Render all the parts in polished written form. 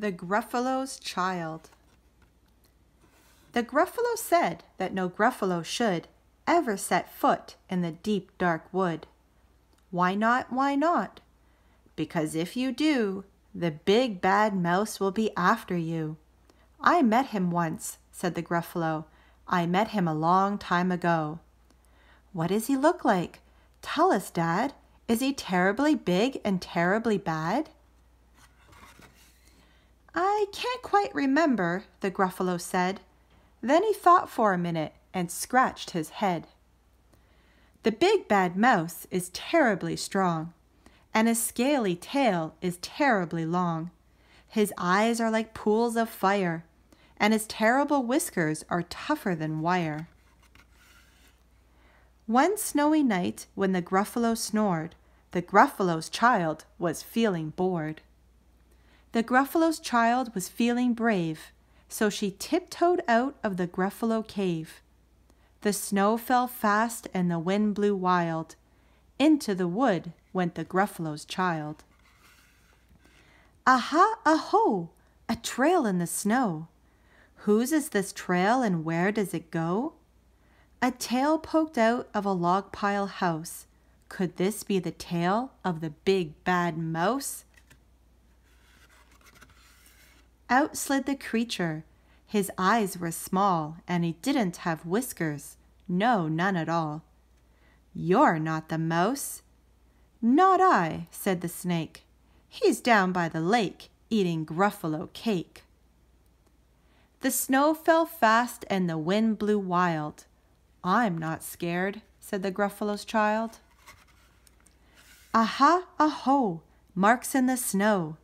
The Gruffalo's Child. The Gruffalo said that no Gruffalo should ever set foot in the deep dark wood. Why not? Why not? Because if you do, the big bad mouse will be after you. I met him once, said the Gruffalo. I met him a long time ago. What does he look like? Tell us, Dad. Is he terribly big and terribly bad? I can't quite remember, the Gruffalo said. Then he thought for a minute and scratched his head. The big bad mouse is terribly strong, and his scaly tail is terribly long. His eyes are like pools of fire, and his terrible whiskers are tougher than wire. One snowy night when the Gruffalo snored, the Gruffalo's child was feeling bored. The Gruffalo's child was feeling brave, so she tiptoed out of the Gruffalo cave. The snow fell fast and the wind blew wild. Into the wood went the Gruffalo's child. Aha, aho! A trail in the snow. Whose is this trail and where does it go? A tail poked out of a log pile house. Could this be the tail of the big bad mouse? Out slid the creature. His eyes were small, and he didn't have whiskers. No, none at all. You're not the mouse. Not I, said the snake. He's down by the lake, eating Gruffalo cake. The snow fell fast and the wind blew wild. I'm not scared, said the Gruffalo's child. Aha, aho, marks in the snow.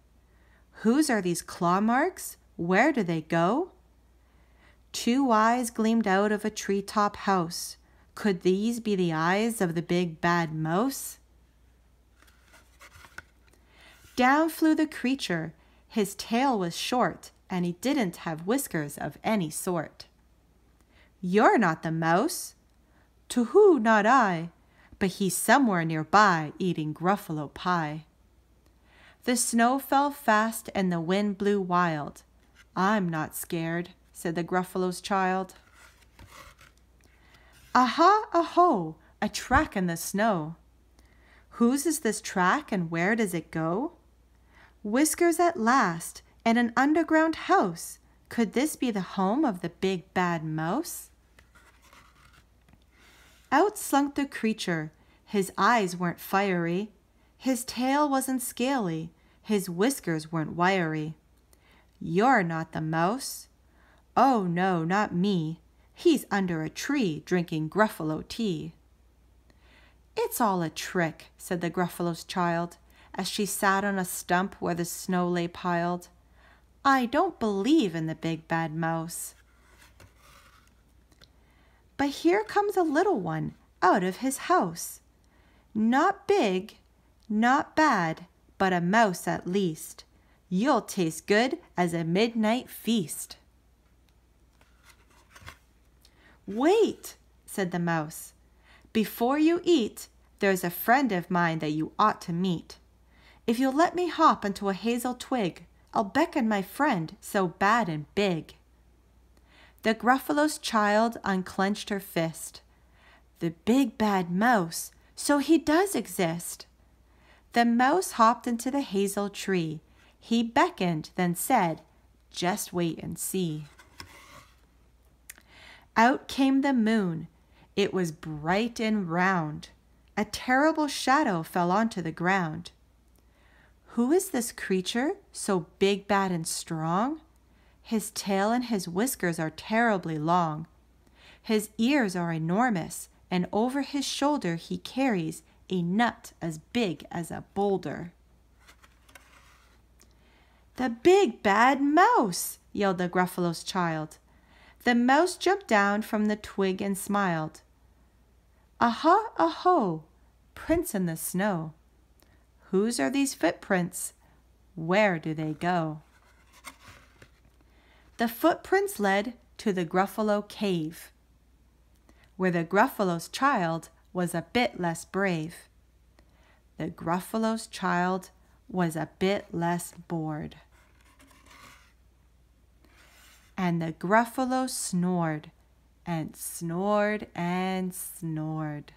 Whose are these claw marks? Where do they go? Two eyes gleamed out of a treetop house. Could these be the eyes of the big bad mouse? Down flew the creature. His tail was short, and he didn't have whiskers of any sort. You're not the mouse. To who, not I, but he's somewhere nearby eating Gruffalo pie. The snow fell fast and the wind blew wild. I'm not scared, said the Gruffalo's child. Aha, aho, a track in the snow. Whose is this track and where does it go? Whiskers at last and an underground house. Could this be the home of the big bad mouse? Out slunk the creature. His eyes weren't fiery. His tail wasn't scaly. His whiskers weren't wiry. You're not the mouse. Oh, no, not me. He's under a tree drinking Gruffalo tea. It's all a trick, said the Gruffalo's child, as she sat on a stump where the snow lay piled. I don't believe in the big bad mouse. But here comes a little one out of his house. Not big, not bad, but a mouse at least. You'll taste good as a midnight feast. Wait, said the mouse. Before you eat, there's a friend of mine that you ought to meet. If you'll let me hop onto a hazel twig, I'll beckon my friend so bad and big. The Gruffalo's child unclenched her fist. The big bad mouse, so he does exist. The mouse hopped into the hazel tree. He beckoned, then said, just wait and see. Out came the moon. It was bright and round. A terrible shadow fell onto the ground. Who is this creature, so big, bad, and strong? His tail and his whiskers are terribly long. His ears are enormous, and over his shoulder he carries a nut as big as a boulder. The big bad mouse, yelled the Gruffalo's child. The mouse jumped down from the twig and smiled. Aha, aho, prints in the snow. Whose are these footprints? Where do they go? The footprints led to the Gruffalo cave, where the Gruffalo's child was a bit less brave. The Gruffalo's child was a bit less bored. and the Gruffalo snored and snored and snored.